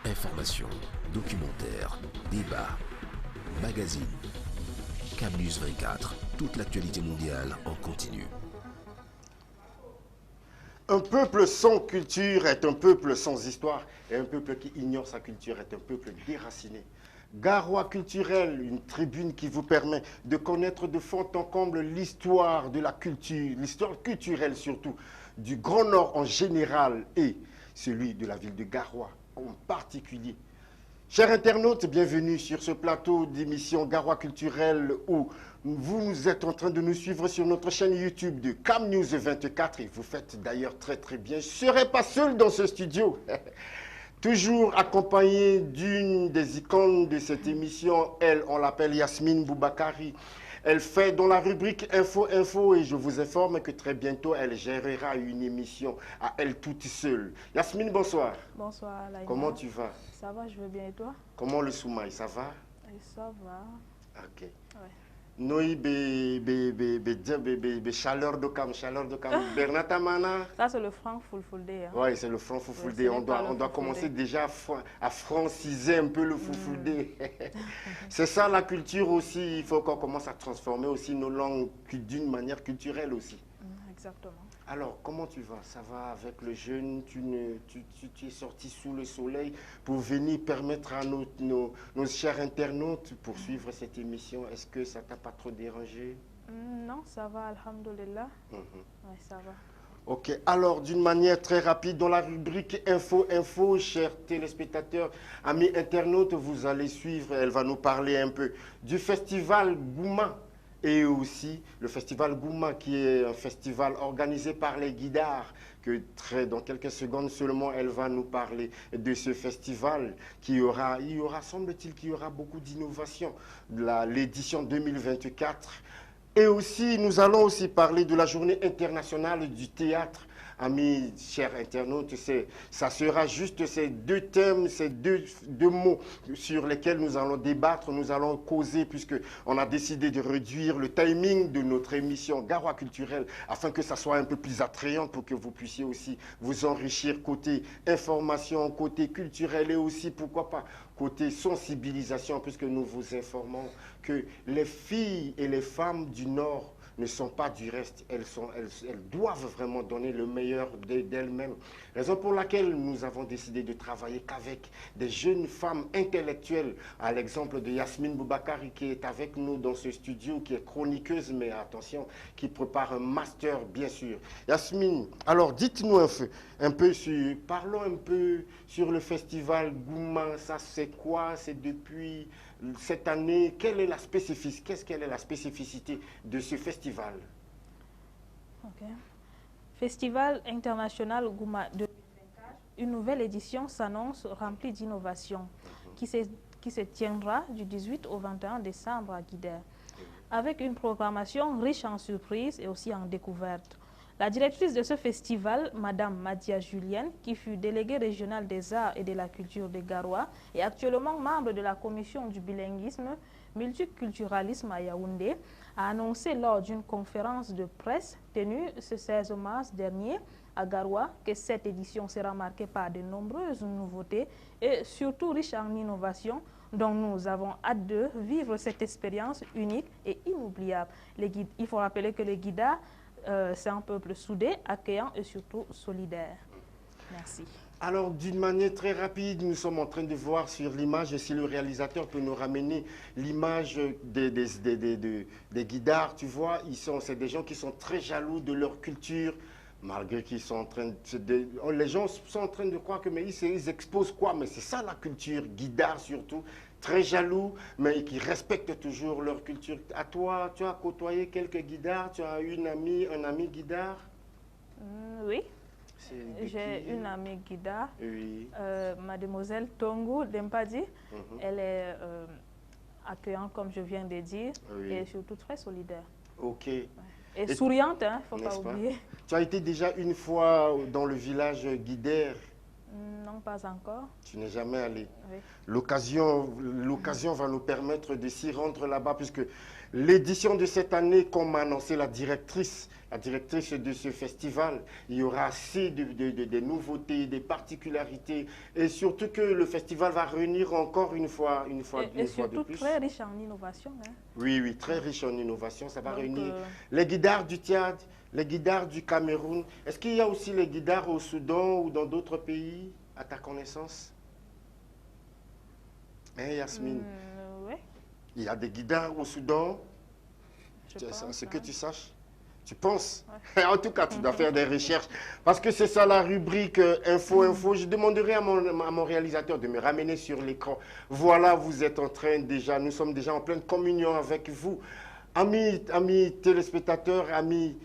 Information, documentaires, débats, magazines. CamNews 24, toute l'actualité mondiale en continu. Un peuple sans culture est un peuple sans histoire, et un peuple qui ignore sa culture est un peuple déraciné. Garoua culturel, une tribune qui vous permet de connaître de fond en comble l'histoire de la culture, l'histoire culturelle surtout, du Grand Nord en général et celui de la ville de Garoua en particulier. Chers internautes, bienvenue sur ce plateau d'émission Garoua culturelle où vous êtes en train de nous suivre sur notre chaîne YouTube de CamNews 24 et vous faites d'ailleurs très bien. Je ne serai pas seul dans ce studio. Toujours accompagné d'une des icônes de cette émission, elle, on l'appelle Yasmine Boubakari. Elle fait dans la rubrique Info et je vous informe que très bientôt elle gérera une émission à elle toute seule. Yasmine, bonsoir. Bonsoir, Laïma. Comment tu vas? Ça va, je vais bien et toi? Comment le Soumaï, ça va? Ça va. Ok. Ouais. Noi chaleur de cam Bernata Mana. Ça c'est le franc Fulfulde. Hein. Oui, c'est le franc Fulfulde. Ouais, on doit commencer déjà à franciser un peu le Fulfulde. C'est ça la culture aussi. Il faut qu'on commence à transformer aussi nos langues d'une manière culturelle aussi. Exactement. Alors, comment tu vas? Ça va avec le jeûne? Tu es sorti sous le soleil pour venir permettre à nos chers internautes pour suivre cette émission. Est-ce que ça t'a pas trop dérangé? Non, ça va, alhamdoulilah. Oui, ça va. Ok, alors d'une manière très rapide, dans la rubrique Info, chers téléspectateurs, amis internautes, vous allez suivre, elle va nous parler un peu du festival Gouma. Et aussi le festival Gouma, qui est un festival organisé par les guidards, que dans quelques secondes seulement, elle va nous parler de ce festival il y aura, semble-t-il, qu'il y aura beaucoup d'innovations, l'édition 2024. Et aussi, nous allons aussi parler de la journée internationale du théâtre. Amis, chers internautes, ça sera juste ces deux thèmes, ces deux mots sur lesquels nous allons débattre, nous allons causer, puisqu'on a décidé de réduire le timing de notre émission Garoua culturelle afin que ça soit un peu plus attrayant pour que vous puissiez aussi vous enrichir côté information, côté culturel et aussi, pourquoi pas, côté sensibilisation, puisque nous vous informons que les filles et les femmes du Nord ne sont pas du reste, elles doivent vraiment donner le meilleur d'elles-mêmes. Raison pour laquelle nous avons décidé de travailler qu'avec des jeunes femmes intellectuelles, à l'exemple de Yasmine Boubakari qui est avec nous dans ce studio, qui est chroniqueuse, mais attention, qui prépare un master bien sûr. Yasmine, alors dites-nous parlons un peu sur le festival Gouma, ça c'est quoi, c'est depuis cette année, quelle est la spécificité de ce festival? Ok. Festival international Gouma 2024, une nouvelle édition s'annonce remplie d'innovations qui se tiendra du 18 au 21 décembre à Guidère, avec une programmation riche en surprises et aussi en découvertes. La directrice de ce festival, Madame Madia Julienne, qui fut déléguée régionale des arts et de la culture de Garoua, est actuellement membre de la commission du bilinguisme, multiculturalisme à Yaoundé, a annoncé lors d'une conférence de presse tenue ce 16 mars dernier à Garoua que cette édition sera marquée par de nombreuses nouveautés et surtout riche en innovations, dont nous avons hâte de vivre cette expérience unique et inoubliable. Il faut rappeler que les guidards, c'est un peuple soudé, accueillant et surtout solidaire. Merci. Alors, d'une manière très rapide, nous sommes en train de voir sur l'image, si le réalisateur peut nous ramener l'image des guidards, tu vois, c'est des gens qui sont très jaloux de leur culture, malgré qu'ils sont en train les gens sont en train de croire que mais ils exposent quoi, mais c'est ça la culture, guidard surtout, très jaloux, mais qui respectent toujours leur culture. À toi, tu as côtoyé quelques guidards, tu as un ami guidard? Oui. J'ai une amie guidard, oui. Mademoiselle Tongo Dempadi. Elle est accueillante, comme je viens de dire, oui. Et surtout très solidaire. Ok. Ouais. Et souriante, il ne faut pas oublier. Tu as été déjà une fois dans le village Guidère? Non, pas encore. Tu n'es jamais allé? Oui. L'occasion va nous permettre de s'y rendre là-bas, puisque l'édition de cette année, comme m'a annoncé la directrice la directrice de ce festival. Il y aura assez de nouveautés, des particularités et surtout que le festival va réunir encore une fois Et de surtout plus. très riche en innovation. Hein. Oui, oui, très riche en innovation. Ça va Donc, réunir les guidards du Tchad, les guidards du Cameroun. Est-ce qu'il y a aussi les guidards au Soudan ou dans d'autres pays, à ta connaissance? Hein, Yasmine? Oui, Il y a des guidards au Soudan? je pense. C'est Hein. que tu saches? Tu penses? En tout cas, tu dois faire des recherches. Parce que c'est ça la rubrique Info. Je demanderai à mon réalisateur de me ramener sur l'écran. Voilà, vous êtes en train déjà, nous sommes déjà en pleine communion avec vous. Amis téléspectateurs, amis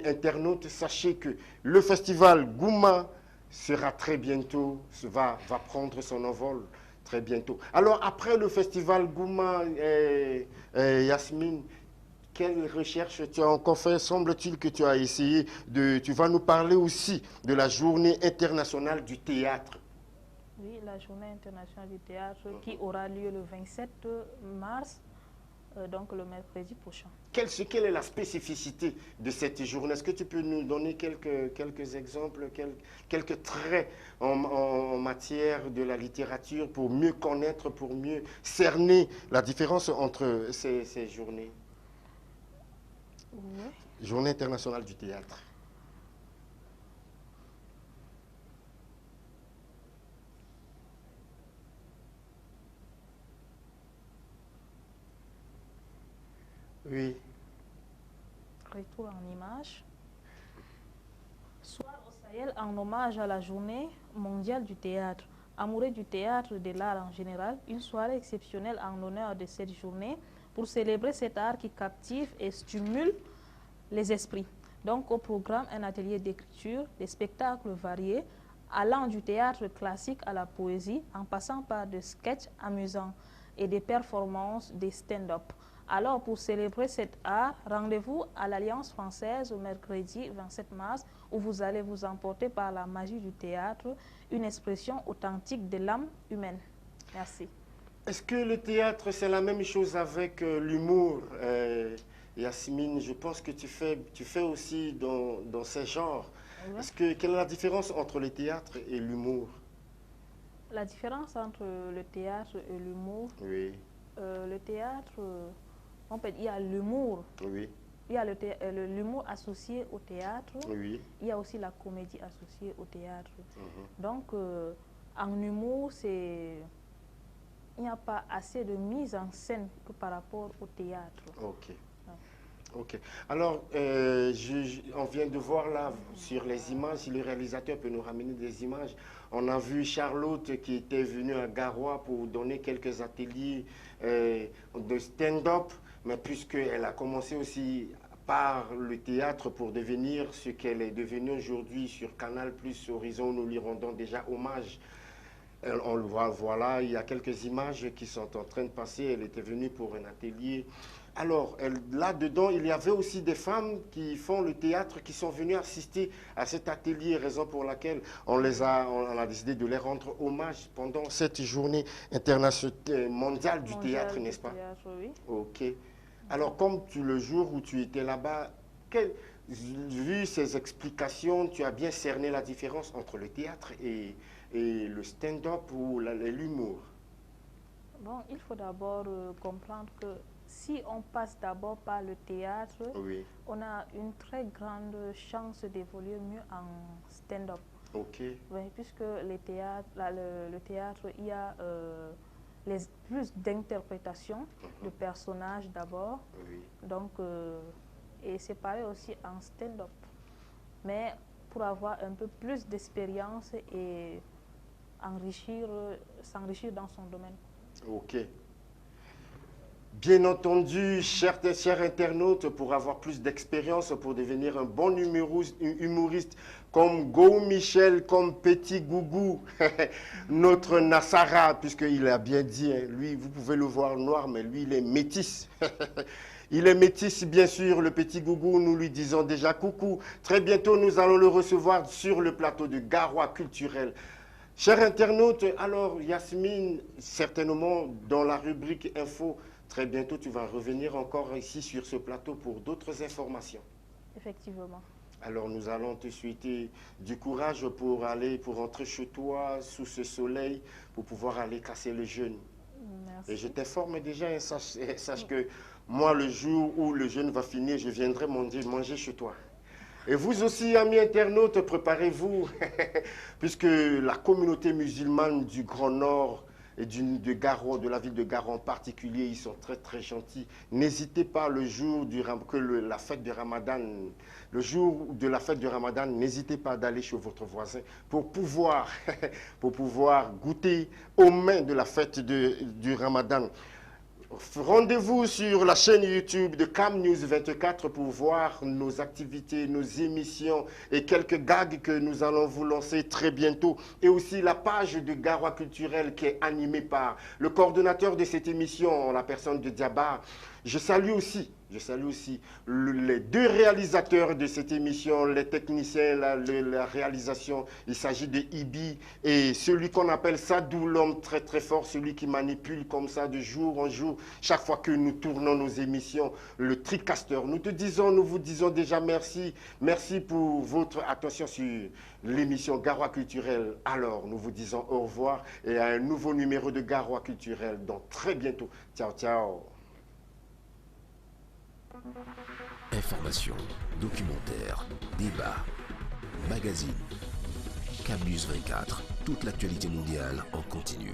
internautes, sachez que le festival Gouma sera très bientôt, va prendre son envol très bientôt. Alors, après le festival Gouma, Yasmine, quelle recherche tu as encore fait? Semble-t-il que tu as essayé tu vas nous parler aussi de la journée internationale du théâtre. Oui, la journée internationale du théâtre qui aura lieu le 27 mars, donc le mercredi prochain. Quelle est la spécificité de cette journée? Est-ce que tu peux nous donner quelques exemples, quelques traits en matière de la littérature pour mieux connaître, pour mieux cerner la différence entre ces journées? Oui. Journée internationale du théâtre. Oui. Retour en image. Soir au Sahel en hommage à la journée mondiale du théâtre. Amoureux du théâtre et de l'art en général, une soirée exceptionnelle en l'honneur de cette journée pour célébrer cet art qui captive et stimule les esprits. Donc au programme, un atelier d'écriture, des spectacles variés, allant du théâtre classique à la poésie, en passant par des sketchs amusants et des performances des stand-up. Alors, pour célébrer cet art, rendez-vous à l'Alliance française au mercredi 27 mars, où vous allez vous emporter par la magie du théâtre, une expression authentique de l'âme humaine. Merci. Est-ce que le théâtre, c'est la même chose avec l'humour, Yasmine? Je pense que tu fais aussi dans ces genres. Oui. Quelle est la différence entre le théâtre et l'humour? La différence entre le théâtre et l'humour, Oui, le théâtre, en fait, il y a l'humour. oui, Il y a l'humour associé au théâtre. oui. Il y a aussi la comédie associée au théâtre. Mhm. Donc, en humour, il n'y a pas assez de mise en scène que par rapport au théâtre. Ok. Ouais. Ok. Alors, on vient de voir là sur les images, si le réalisateur peut nous ramener des images. On a vu Charlotte qui était venue à Garoua pour donner quelques ateliers de stand-up, mais puisqu'elle a commencé aussi par le théâtre pour devenir ce qu'elle est devenue aujourd'hui sur Canal+, Horizon, nous lui rendons déjà hommage. On le voit, voilà, il y a quelques images qui sont en train de passer. Elle était venue pour un atelier. Alors, là-dedans, il y avait aussi des femmes qui font le théâtre, qui sont venues assister à cet atelier, raison pour laquelle on a décidé de les rendre hommage pendant cette journée internationale mondiale du théâtre, n'est-ce pas? Théâtre, oui. Ok. Alors, comme le jour où tu étais là-bas, vu ces explications, tu as bien cerné la différence entre le théâtre et le stand-up ou l'humour? Bon, il faut d'abord comprendre que si on passe d'abord par le théâtre, Oui. on a une très grande chance d'évoluer mieux en stand-up. Ok. Oui, puisque le théâtre, il y a plus d'interprétation de personnages d'abord. Oui. Donc, et c'est pareil aussi en stand-up. Mais pour avoir un peu plus d'expérience et s'enrichir dans son domaine. Ok. Bien entendu, chers internautes, pour avoir plus d'expérience, pour devenir un bon humoriste comme Go Michel, comme Petit Gougou, notre Nassara, puisqu'il a bien dit, hein, lui, vous pouvez le voir noir, mais lui, il est métis. Il est métis, bien sûr, le Petit Gougou, nous lui disons déjà coucou. Très bientôt, nous allons le recevoir sur le plateau de Garoua Culturel. Chers internautes, alors Yasmine, certainement dans la rubrique Info, très bientôt tu vas revenir encore ici sur ce plateau pour d'autres informations. effectivement. Alors nous allons te souhaiter du courage pour rentrer chez toi sous ce soleil, pour pouvoir aller casser le jeûne. Merci. Et je t'informe déjà, et sache que moi, le jour où le jeûne va finir, je viendrai manger chez toi. Et vous aussi, amis internautes, préparez-vous, puisque la communauté musulmane du Grand Nord et de Garo, de la ville de Garo en particulier, ils sont très très gentils. N'hésitez pas le jour la fête de Ramadan, le jour de la fête de Ramadan, n'hésitez pas d'aller chez votre voisin pour pouvoir goûter aux mains de la fête du Ramadan. Rendez-vous sur la chaîne YouTube de Cam News 24 pour voir nos activités, nos émissions et quelques gags que nous allons vous lancer très bientôt. Et aussi la page de Garoua Culturel qui est animée par le coordonnateur de cette émission, la personne de Diaba. Je salue aussi les deux réalisateurs de cette émission, les techniciens, la réalisation. Il s'agit de Ibi et celui qu'on appelle Sadou, l'homme très très fort, celui qui manipule comme ça de jour en jour, chaque fois que nous tournons nos émissions, le Tricaster. Nous vous disons déjà merci. Merci pour votre attention sur l'émission Garoua Culturel. Alors, nous vous disons au revoir et à un nouveau numéro de Garoua Culturel dans très bientôt. Ciao, ciao. Informations, documentaires, débats, magazines. Cam News 24, toute l'actualité mondiale en continu.